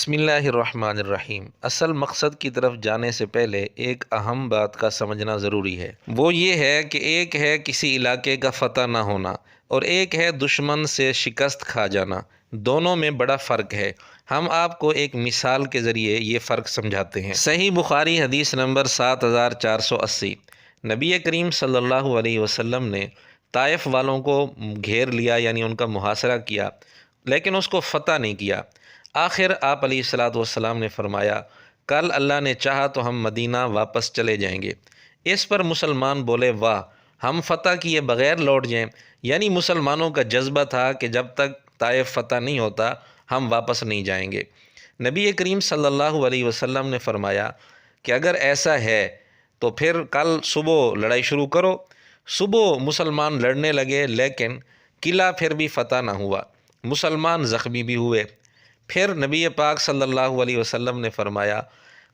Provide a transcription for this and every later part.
بسم اللہ الرحمن الرحیم۔ اصل مقصد کی طرف جانے سے پہلے ایک اہم بات کا سمجھنا ضروری ہے۔ وہ یہ ہے کہ ایک ہے کسی علاقے کا فتح نہ ہونا اور ایک ہے دشمن سے شکست کھا جانا۔ دونوں میں بڑا فرق ہے۔ ہم آپ کو ایک مثال کے ذریعے یہ فرق سمجھاتے ہیں۔ صحیح بخاری حدیث نمبر 7480۔ نبی کریم صلی اللہ علیہ وسلم نے طائف والوں کو گھیر لیا، یعنی ان کا محاصرہ کیا، لیکن اس کو فتح نہیں کیا۔ آخر آپ علیہ الصلاۃ والسلام نے فرمایا، کل اللہ نے چاہا تو ہم مدینہ واپس چلے جائیں گے۔ اس پر مسلمان بولے، واہ، ہم فتح کیے بغیر لوٹ جائیں؟ یعنی مسلمانوں کا جذبہ تھا کہ جب تک طائف فتح نہیں ہوتا ہم واپس نہیں جائیں گے۔ نبی کریم صلی اللہ علیہ وسلم نے فرمایا کہ اگر ایسا ہے تو پھر کل صبح لڑائی شروع کرو۔ صبح مسلمان لڑنے لگے، لیکن قلعہ پھر بھی فتح نہ ہوا، مسلمان زخمی بھی ہوئے۔ پھر نبی پاک صلی اللہ علیہ وسلم نے فرمایا،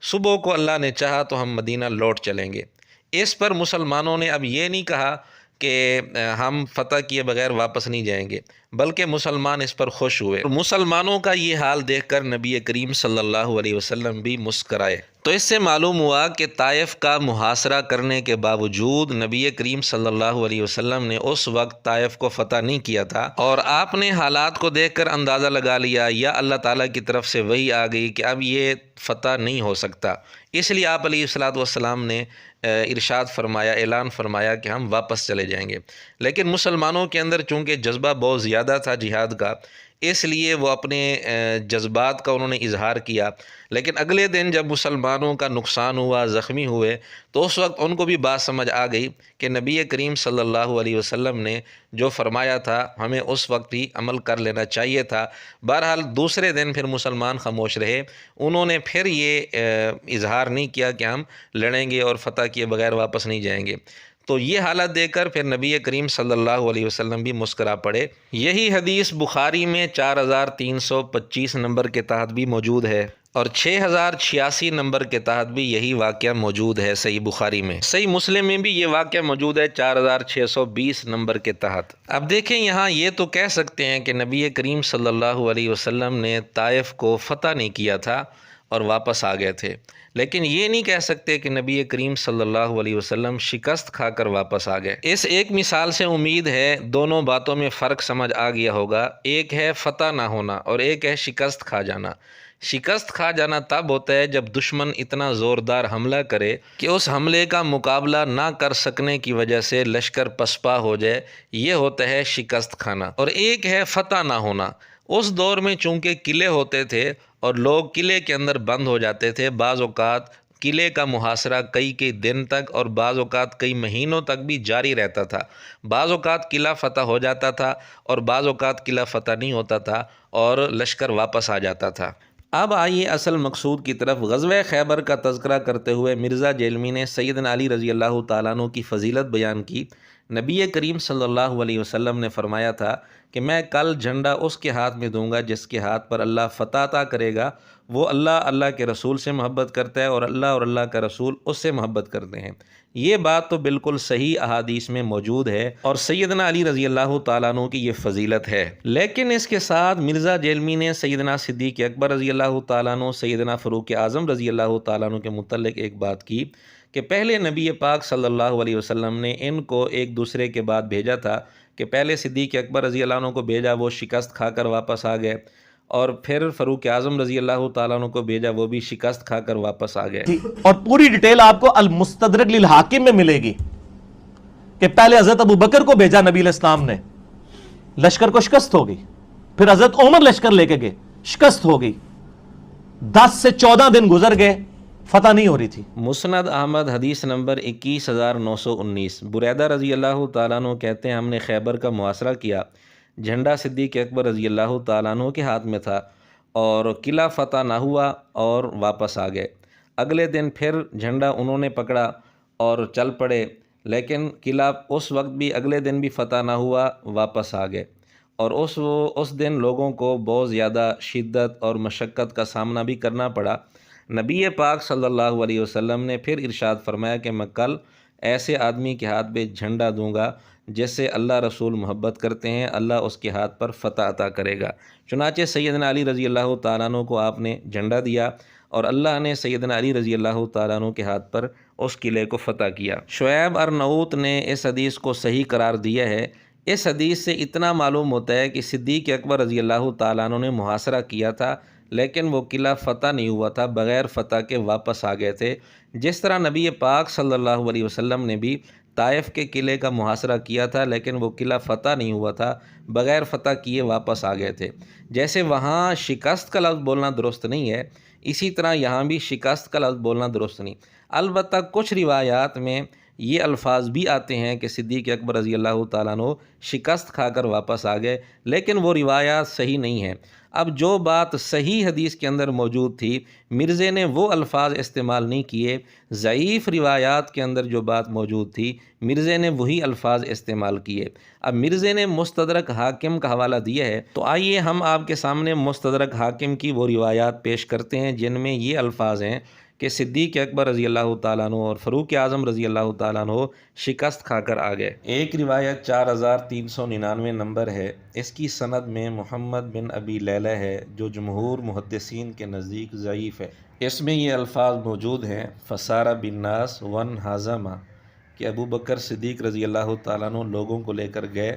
صبح کو اللہ نے چاہا تو ہم مدینہ لوٹ چلیں گے۔ اس پر مسلمانوں نے اب یہ نہیں کہا کہ ہم فتح کیے بغیر واپس نہیں جائیں گے، بلکہ مسلمان اس پر خوش ہوئے۔ مسلمانوں کا یہ حال دیکھ کر نبی کریم صلی اللہ علیہ وسلم بھی مسکرائے۔ تو اس سے معلوم ہوا کہ طائف کا محاصرہ کرنے کے باوجود نبی کریم صلی اللہ علیہ وسلم نے اس وقت طائف کو فتح نہیں کیا تھا، اور آپ نے حالات کو دیکھ کر اندازہ لگا لیا یا اللہ تعالیٰ کی طرف سے وحی آ گئی کہ اب یہ فتح نہیں ہو سکتا۔ اس لیے آپ علیہ الصلاۃ والسلام نے ارشاد فرمایا، اعلان فرمایا کہ ہم واپس چلے جائیں گے۔ لیکن مسلمانوں کے اندر چونکہ جذبہ بہت زیادہ تھا جہاد کا، اس لیے وہ اپنے جذبات کا انہوں نے اظہار کیا۔ لیکن اگلے دن جب مسلمانوں کا نقصان ہوا، زخمی ہوئے، تو اس وقت ان کو بھی بات سمجھ آ گئی کہ نبی کریم صلی اللہ علیہ وسلم نے جو فرمایا تھا ہمیں اس وقت ہی عمل کر لینا چاہیے تھا۔ بہرحال دوسرے دن پھر مسلمان خاموش رہے، انہوں نے پھر یہ اظہار نہیں کیا کہ ہم لڑیں گے اور فتح کیے بغیر واپس نہیں جائیں گے۔ تو یہ حالت دیکھ کر پھر نبی کریم صلی اللہ علیہ وسلم بھی مسکرا پڑے۔ یہی حدیث بخاری میں 4325 نمبر کے تحت بھی موجود ہے، اور 6086 نمبر کے تحت بھی یہی واقعہ موجود ہے صحیح بخاری میں۔ صحیح مسلم میں بھی یہ واقعہ موجود ہے 4620 نمبر کے تحت۔ اب دیکھیں، یہاں یہ تو کہہ سکتے ہیں کہ نبی کریم صلی اللہ علیہ وسلم نے طائف کو فتح نہیں کیا تھا اور واپس آ گئے تھے، لیکن یہ نہیں کہہ سکتے کہ نبی کریم صلی اللہ علیہ وسلم شکست کھا کر واپس آ گئے۔ اس ایک مثال سے امید ہے دونوں باتوں میں فرق سمجھ آ گیا ہوگا۔ ایک ہے فتح نہ ہونا اور ایک ہے شکست کھا جانا۔ شکست کھا جانا تب ہوتا ہے جب دشمن اتنا زوردار حملہ کرے کہ اس حملے کا مقابلہ نہ کر سکنے کی وجہ سے لشکر پسپا ہو جائے، یہ ہوتا ہے شکست کھانا۔ اور ایک ہے فتح نہ ہونا۔ اس دور میں چونکہ قلعے ہوتے تھے اور لوگ قلعے کے اندر بند ہو جاتے تھے، بعض اوقات قلعے کا محاصرہ کئی دن تک اور بعض اوقات کئی مہینوں تک بھی جاری رہتا تھا۔ بعض اوقات قلعہ فتح ہو جاتا تھا اور بعض اوقات قلعہ فتح نہیں ہوتا تھا اور لشکر واپس آ جاتا تھا۔ اب آئیے اصل مقصود کی طرف۔ غزوہ خیبر کا تذکرہ کرتے ہوئے مرزا جیلمی نے سیدنا علی رضی اللہ تعالیٰ عنہ کی فضیلت بیان کی۔ نبی کریم صلی اللہ علیہ وسلم نے فرمایا تھا کہ میں کل جھنڈا اس کے ہاتھ میں دوں گا جس کے ہاتھ پر اللہ فتح عطا کرے گا۔ وہ اللہ کے رسول سے محبت کرتا ہے اور اللہ کا رسول اس سے محبت کرتے ہیں۔ یہ بات تو بالکل صحیح احادیث میں موجود ہے اور سیدنا علی رضی اللہ تعالیٰ عنہ کی یہ فضیلت ہے۔ لیکن اس کے ساتھ مرزا جیلمی نے سیدنا صدیق اکبر رضی اللہ تعالیٰ عنہ، سیدنا فاروق اعظم رضی اللہ تعالیٰ عنہ کے متعلق ایک بات کی کہ پہلے نبی پاک صلی اللہ علیہ وسلم نے ان کو ایک دوسرے کے بعد بھیجا تھا کہ پہلے صدیق اکبر رضی اللہ عنہ کو بھیجا، وہ شکست کھا کر واپس آ گئے، اور پھر فاروق اعظم رضی اللہ تعالیٰ عنہ کو بھیجا، وہ بھی شکست کھا کر واپس آ گئے۔ اور پوری ڈیٹیل آپ کو المستدرک للحاکم میں ملے گی کہ پہلے حضرت ابو بکر کو بھیجا نبی علیہ السلام نے، لشکر کو شکست ہو گئی، پھر حضرت عمر لشکر لے کے گئے، شکست ہو گئی، 10 سے 14 دن گزر گئے، فتح نہیں ہو رہی تھی۔ مسند احمد حدیث نمبر 21919۔ بریدہ رضی اللہ تعالیٰ عنہ کہتے ہیں ہم نے خیبر کا محاصرہ کیا، جھنڈا صدیق اکبر رضی اللہ تعالیٰ عنہ کے ہاتھ میں تھا اور قلعہ فتح نہ ہوا اور واپس آ گئے۔ اگلے دن پھر جھنڈا انہوں نے پکڑا اور چل پڑے، لیکن قلعہ اس وقت بھی اگلے دن بھی فتح نہ ہوا، واپس آ گئے، اور اس دن لوگوں کو بہت زیادہ شدت اور مشقت کا سامنا بھی کرنا پڑا۔ نبی پاک صلی اللہ علیہ وسلم نے پھر ارشاد فرمایا کہ میں کل ایسے آدمی کے ہاتھ پہ جھنڈا دوں گا جس سے اللہ رسول محبت کرتے ہیں اللہ اس کے ہاتھ پر فتح عطا کرے گا۔ چنانچہ سیدنا علی رضی اللہ تعالیٰ عنہ کو آپ نے جھنڈا دیا اور اللہ نے سیدنا علی رضی اللہ تعالیٰ عنہ کے ہاتھ پر اس قلعے کو فتح کیا۔ شعیب ارناؤت نے اس حدیث کو صحیح قرار دیا ہے۔ اس حدیث سے اتنا معلوم ہوتا ہے کہ صدیق اکبر رضی اللہ تعالیٰ عنہ نے محاصرہ کیا تھا، لیکن وہ قلعہ فتح نہیں ہوا تھا، بغیر فتح کے واپس آ گئے تھے۔ جس طرح نبی پاک صلی اللہ علیہ وسلم نے بھی طائف کے قلعے کا محاصرہ کیا تھا، لیکن وہ قلعہ فتح نہیں ہوا تھا، بغیر فتح کیے واپس آ گئے تھے۔ جیسے وہاں شکست کا لفظ بولنا درست نہیں ہے، اسی طرح یہاں بھی شکست کا لفظ بولنا درست نہیں۔ البتہ کچھ روایات میں یہ الفاظ بھی آتے ہیں کہ صدیق اکبر رضی اللہ تعالیٰ عنہ شکست کھا کر واپس آ گئے، لیکن وہ روایات صحیح نہیں ہیں۔ اب جو بات صحیح حدیث کے اندر موجود تھی، مرزے نے وہ الفاظ استعمال نہیں کیے۔ ضعیف روایات کے اندر جو بات موجود تھی، مرزے نے وہی الفاظ استعمال کیے۔ اب مرزے نے مستدرک حاکم کا حوالہ دیا ہے، تو آئیے ہم آپ کے سامنے مستدرک حاکم کی وہ روایات پیش کرتے ہیں جن میں یہ الفاظ ہیں کہ صدیق اکبر رضی اللہ تعالیٰ عنہ اور فاروق اعظم رضی اللہ تعالیٰ عنہ شکست کھا کر آ گئے۔ ایک روایت 4399 نمبر ہے، اس کی سند میں محمد بن ابی لیلہ ہے، جو جمہور محدثین کے نزدیک ضعیف ہے۔ اس میں یہ الفاظ موجود ہیں فسارہ بالناس ون ہاضمہ، کہ ابو بکر صدیق رضی اللہ تعالیٰ عنہ لوگوں کو لے کر گئے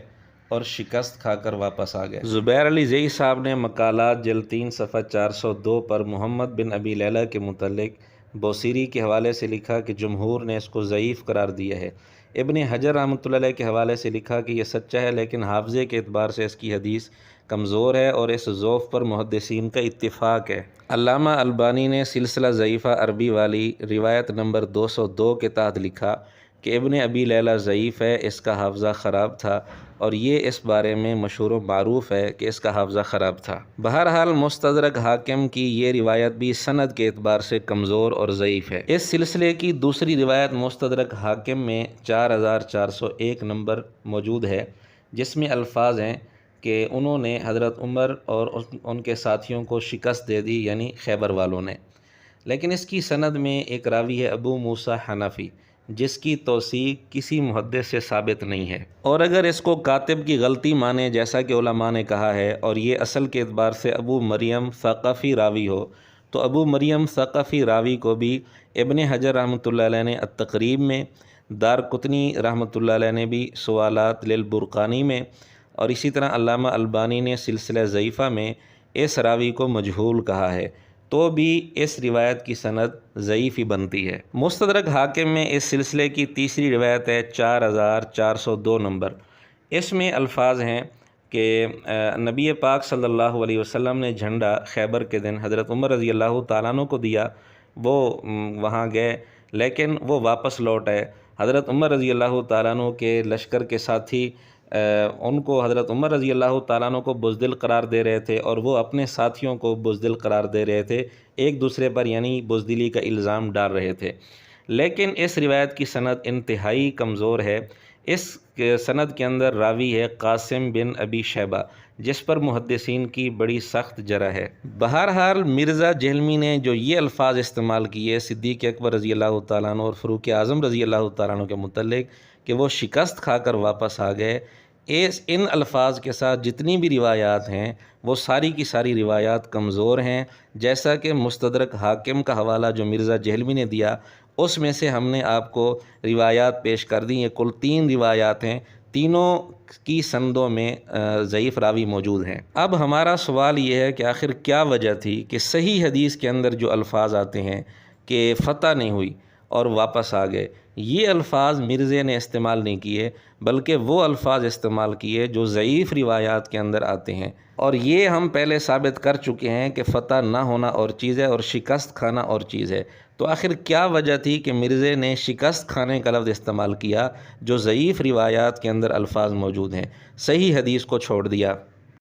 اور شکست کھا کر واپس آ گئے۔ زبیر علی زئی صاحب نے مقالات جلد 3 صفحہ 402 پر محمد بن ابی لیلہ کے متعلق بوصیری کے حوالے سے لکھا کہ جمہور نے اس کو ضعیف قرار دیا ہے۔ ابن حجر رحمۃ اللہ علیہ کے حوالے سے لکھا کہ یہ سچا ہے، لیکن حافظے کے اعتبار سے اس کی حدیث کمزور ہے اور اس ضعف پر محدثین کا اتفاق ہے۔ علامہ البانی نے سلسلہ ضعیفہ عربی والی روایت نمبر 202 کے تحت لکھا کہ ابن ابی لیلہ ضعیف ہے، اس کا حافظہ خراب تھا، اور یہ اس بارے میں مشہور و معروف ہے کہ اس کا حافظہ خراب تھا۔ بہرحال مستدرک حاکم کی یہ روایت بھی سند کے اعتبار سے کمزور اور ضعیف ہے۔ اس سلسلے کی دوسری روایت مستدرک حاکم میں 4401 نمبر موجود ہے، جس میں الفاظ ہیں کہ انہوں نے حضرت عمر اور ان کے ساتھیوں کو شکست دے دی، یعنی خیبر والوں نے۔ لیکن اس کی سند میں ایک راوی ہے ابو موسیٰ حنفی، جس کی توثیق کسی محدث سے ثابت نہیں ہے، اور اگر اس کو کاتب کی غلطی مانے جیسا کہ علماء نے کہا ہے اور یہ اصل کے اعتبار سے ابو مریم ثقفی راوی ہو، تو ابو مریم ثقفی راوی کو بھی ابن حجر رحمۃ اللہ علیہ نے التقریب میں، دارقطنی رحمۃ اللہ علیہ نے بھی سوالات للبرقانی میں، اور اسی طرح علامہ البانی نے سلسلہ ضعیفہ میں اس راوی کو مجہول کہا ہے، تو بھی اس روایت کی سند ضعیف ہی بنتی ہے۔ مستدرک حاکم میں اس سلسلے کی تیسری روایت ہے 4402 نمبر۔ اس میں الفاظ ہیں کہ نبی پاک صلی اللہ علیہ وسلم نے جھنڈا خیبر کے دن حضرت عمر رضی اللہ تعالیٰ عنہ کو دیا، وہ وہاں گئے لیکن وہ واپس لوٹ آئے۔ حضرت عمر رضی اللہ تعالیٰ عنہ کے لشکر کے ساتھی ان کو حضرت عمر رضی اللہ تعالیٰ عنہ کو بزدل قرار دے رہے تھے، اور وہ اپنے ساتھیوں کو بزدل قرار دے رہے تھے، ایک دوسرے پر یعنی بزدلی کا الزام ڈال رہے تھے۔ لیکن اس روایت کی سند انتہائی کمزور ہے۔ اس سند کے اندر راوی ہے قاسم بن ابی شیبہ، جس پر محدثین کی بڑی سخت جرح ہے۔ بہرحال مرزا جہلمی نے جو یہ الفاظ استعمال کیے صدیق اکبر رضی اللہ تعالیٰ عنہ اور فاروق اعظم رضی اللہ تعالیٰ عنہ کے متعلق کہ وہ شکست کھا کر واپس آ گئے، ان الفاظ کے ساتھ جتنی بھی روایات ہیں وہ ساری کی ساری روایات کمزور ہیں۔ جیسا کہ مستدرک حاکم کا حوالہ جو مرزا جہلمی نے دیا، اس میں سے ہم نے آپ کو روایات پیش کر دی، یہ کل 3 روایات ہیں، تینوں کی سندوں میں ضعیف راوی موجود ہیں۔ اب ہمارا سوال یہ ہے کہ آخر کیا وجہ تھی کہ صحیح حدیث کے اندر جو الفاظ آتے ہیں کہ فتح نہیں ہوئی اور واپس آ گئے، یہ الفاظ مرزے نے استعمال نہیں کیے، بلکہ وہ الفاظ استعمال کیے جو ضعیف روایات کے اندر آتے ہیں، اور یہ ہم پہلے ثابت کر چکے ہیں کہ فتح نہ ہونا اور چیز ہے اور شکست کھانا اور چیز ہے۔ تو آخر کیا وجہ تھی کہ مرزے نے شکست کھانے کا لفظ استعمال کیا جو ضعیف روایات کے اندر الفاظ موجود ہیں، صحیح حدیث کو چھوڑ دیا؟